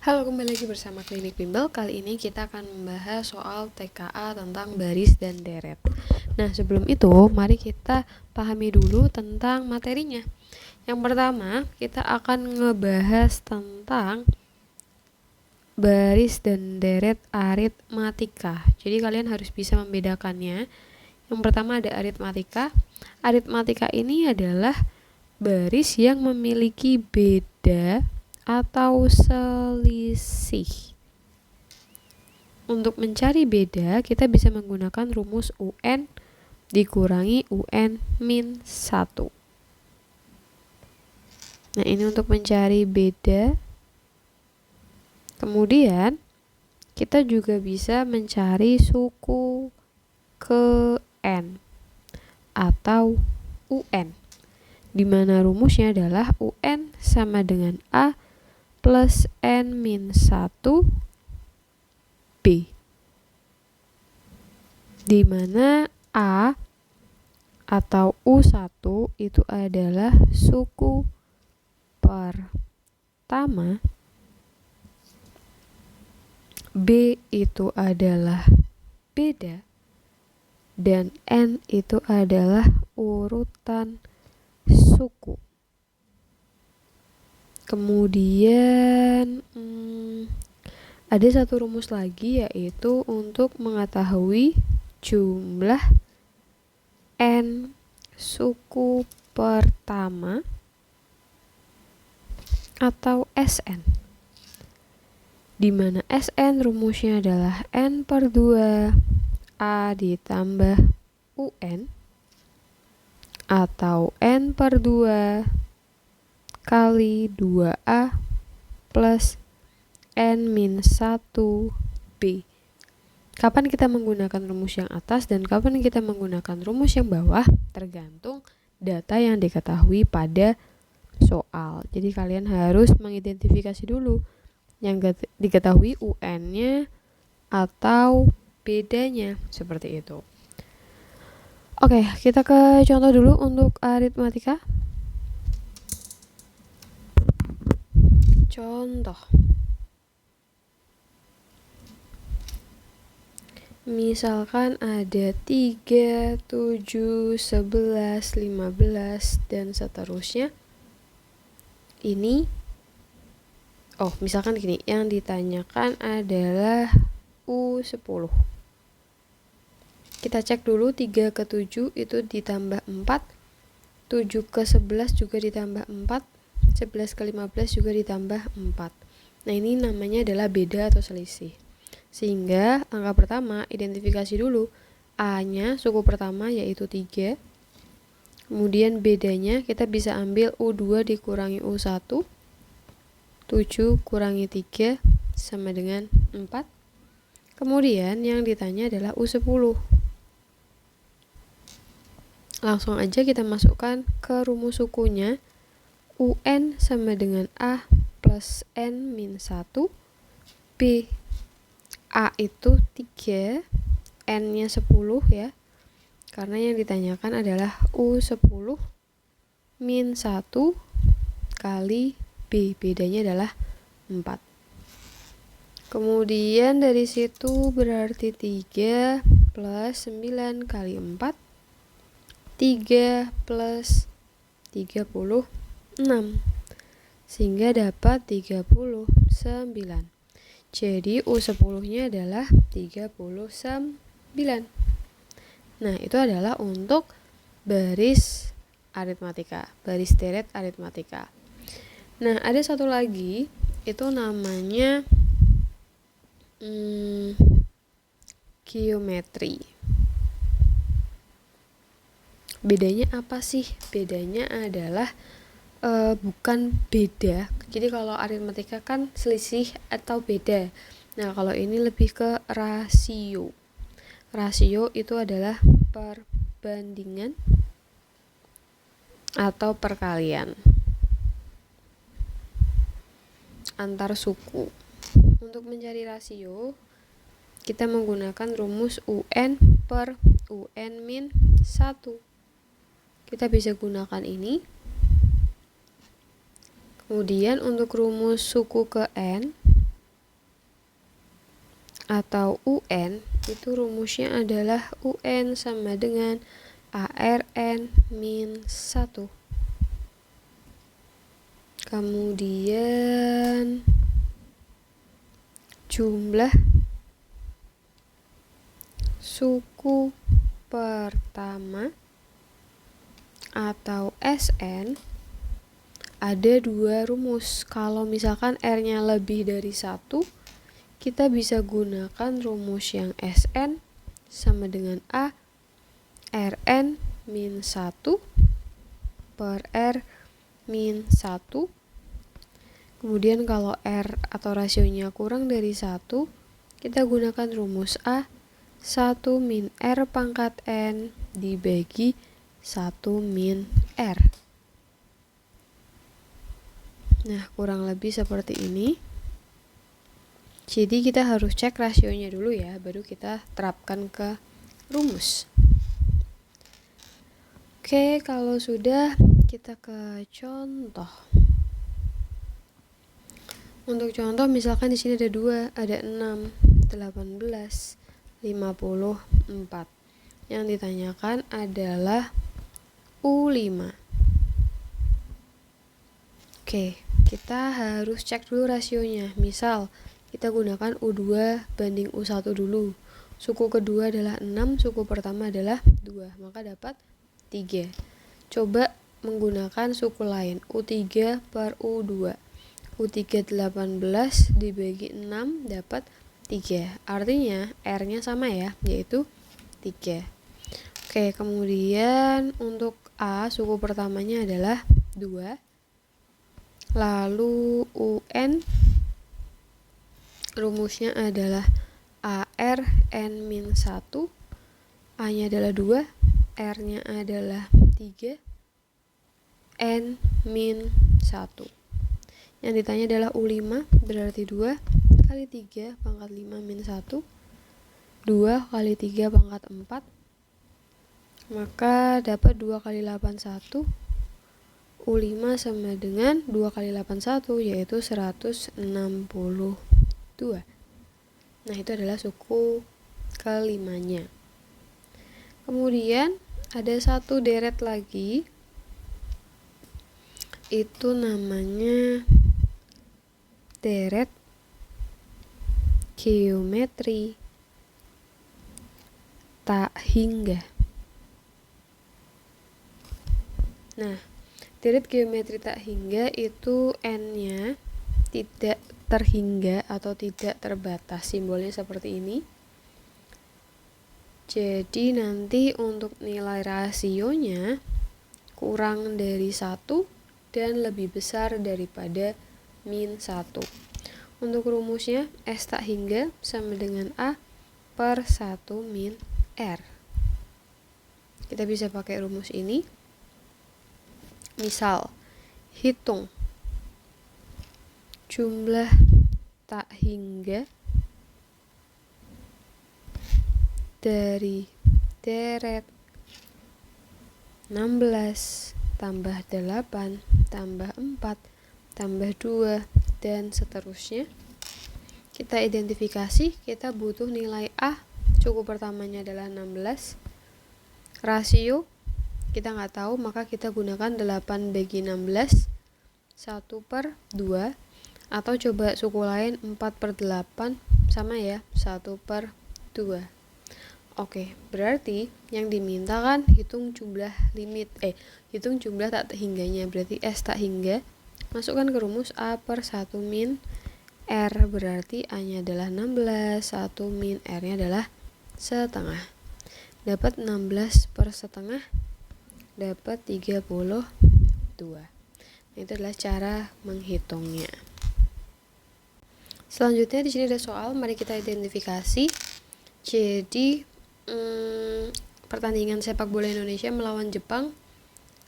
Halo, kembali lagi bersama Klinik Bimbel. Kali ini kita akan membahas soal TKA tentang baris dan deret. Nah, sebelum itu mari kita pahami dulu tentang materinya. Yang pertama, kita akan ngebahas tentang baris dan deret aritmatika. Jadi kalian harus bisa membedakannya. Yang pertama ada aritmatika. Aritmatika ini adalah baris yang memiliki beda atau selisih. Untuk mencari beda, kita bisa menggunakan rumus UN dikurangi UN min 1. Nah, ini untuk mencari beda. Kemudian, kita juga bisa mencari suku ke N atau UN, di mana rumusnya adalah UN sama dengan A plus N min 1 B, di mana A atau U1 itu adalah suku pertama, B itu adalah beda, dan N itu adalah urutan suku. Kemudian ada satu rumus lagi, yaitu untuk mengetahui jumlah N suku pertama atau SN, di mana SN rumusnya adalah N per 2 A ditambah UN atau N per 2 kali 2A plus N min 1 B. Kapan kita menggunakan rumus yang atas dan kapan kita menggunakan rumus yang bawah tergantung data yang diketahui pada soal. Jadi kalian harus mengidentifikasi dulu yang diketahui UN-nya atau bedanya, seperti itu. Oke, kita ke contoh dulu untuk aritmatika. Contoh, misalkan ada 3, 7, 11, 15, dan seterusnya. Ini, misalkan gini, yang ditanyakan adalah U10. Kita cek dulu 3 ke 7 itu ditambah 4, 7 ke 11 juga ditambah 4, 11 ke 15 juga ditambah 4. Nah, ini namanya adalah beda atau selisih. Sehingga angka pertama identifikasi dulu A-nya suku pertama yaitu 3. Kemudian bedanya kita bisa ambil U2 dikurangi U1. 7 kurangi 3 sama dengan 4. Kemudian yang ditanya adalah U10. Langsung aja kita masukkan ke rumus sukunya. UN sama dengan A plus N min 1 B. A itu 3, N-nya 10 ya. Karena yang ditanyakan adalah U10 min 1 kali B. Bedanya adalah 4. Kemudian dari situ berarti 3 plus 9 kali 4. 3 plus 36. Sehingga dapat 39. Jadi U10-nya adalah 39. Nah, itu adalah untuk baris aritmatika, baris deret aritmatika. Nah, ada satu lagi, itu namanya geometri. Bedanya apa sih? Bedanya adalah bukan beda. Jadi kalau aritmatika kan selisih atau beda. Nah, kalau ini lebih ke rasio. Rasio itu adalah perbandingan atau perkalian antar suku. Untuk mencari rasio, kita menggunakan rumus UN per UN min 1. Kita bisa gunakan ini. Kemudian untuk rumus suku ke N, atau UN, itu rumusnya adalah UN sama dengan ARN min 1. Kemudian jumlah suku pertama atau SN ada 2 rumus. Kalau misalkan R-nya lebih dari 1, kita bisa gunakan rumus yang SN sama dengan A RN min 1 per R min 1. Kemudian kalau R atau rasionya kurang dari 1, kita gunakan rumus A 1 min R pangkat N dibagi 1 min R. Nah, kurang lebih seperti ini. Jadi kita harus cek rasionya dulu ya, baru kita terapkan ke rumus. Oke, kalau sudah, kita ke contoh. Untuk contoh misalkan di sini ada 2, ada 6, 18, 54. Yang ditanyakan adalah U5. Oke, kita harus cek dulu rasionya. Misal kita gunakan U2 banding U1 dulu. Suku kedua adalah 6, suku pertama adalah 2, maka dapat 3. Coba menggunakan suku lain, U3 per U2. U3 18 dibagi 6 dapat 3. Artinya R-nya sama ya, yaitu 3. Oke, kemudian untuk A, suku pertamanya adalah 2. Lalu UN rumusnya adalah AR N min 1, A-nya adalah 2, R-nya adalah 3, N min 1. Yang ditanya adalah U5, berarti 2 kali 3 pangkat 5 min 1, 2 kali 3 pangkat 4, maka dapat 2 kali 8 1, U5 sama dengan 2 kali 8 1, yaitu 162. Nah, itu adalah suku kelimanya. Kemudian ada satu deret lagi, itu namanya deret geometri tak hingga. Nah, deret geometri tak hingga itu N-nya tidak terhingga atau tidak terbatas, simbolnya seperti ini. Jadi nanti untuk nilai rasionya kurang dari 1 dan lebih besar daripada min 1. Untuk rumusnya S tak hingga sama dengan A per 1 min R. Kita bisa pakai rumus ini. Misal, hitung jumlah tak hingga dari deret 16 tambah 8 tambah 4 tambah 2 dan seterusnya. Kita identifikasi, kita butuh nilai A, suku pertamanya adalah 16. Rasio kita nggak tahu, maka kita gunakan 8 bagi 16, 1 per 2, atau coba suku lain 4 per 8, sama ya, 1 per 2. Oke, berarti yang diminta kan hitung jumlah hitung jumlah tak hingganya, berarti S tak hingga. Masukkan ke rumus A per 1 min R, berarti A-nya adalah 16, 1 min R-nya adalah setengah. Dapat 16 per setengah, dapat 32. Nah, itu adalah cara menghitungnya. Selanjutnya di sini ada soal, mari kita identifikasi. Jadi pertandingan sepak bola Indonesia melawan Jepang,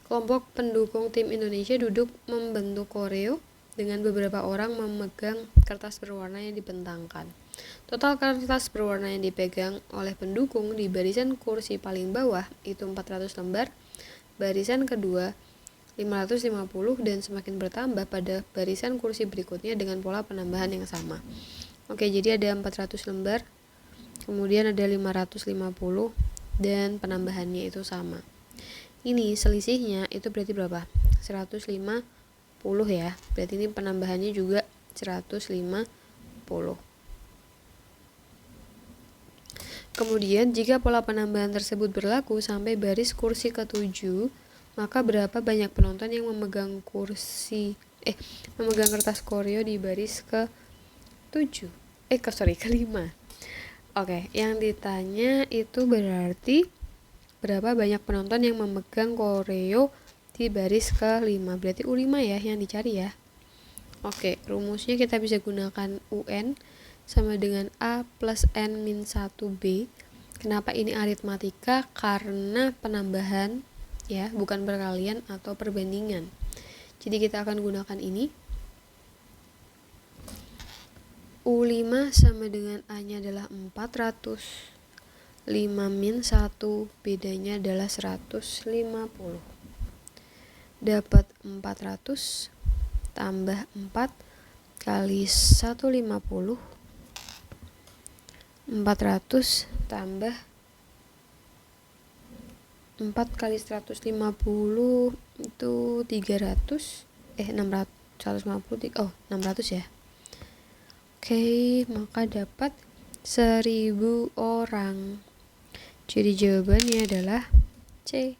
kelompok pendukung tim Indonesia duduk membentuk koreo dengan beberapa orang memegang kertas berwarna yang dibentangkan. Total kertas berwarna yang dipegang oleh pendukung di barisan kursi paling bawah itu 400 lembar, barisan kedua 550, dan semakin bertambah pada barisan kursi berikutnya dengan pola penambahan yang sama. Oke, jadi ada 400 lembar, kemudian ada 550, dan penambahannya itu sama. Ini selisihnya itu berarti berapa? 150 ya. Berarti ini penambahannya juga 150. Kemudian jika pola penambahan tersebut berlaku sampai baris kursi ke-7, maka berapa banyak penonton yang memegang kertas koreo di baris ke-7? ke-5. Oke, yang ditanya itu berarti berapa banyak penonton yang memegang koreo di baris ke-5. Berarti U5 ya yang dicari ya. Oke, rumusnya kita bisa gunakan UN sama dengan A plus N min 1B. Kenapa ini aritmatika? Karena penambahan ya, bukan perkalian atau perbandingan. Jadi kita akan gunakan ini. U5 sama dengan A-nya adalah 400. 5 min 1, bedanya adalah 150. Dapat 400 tambah 4 kali 150. 400 tambah 4 kali 150 itu 300. 600 ya. Oke, maka dapat 1000 orang. Jadi jawabannya adalah C.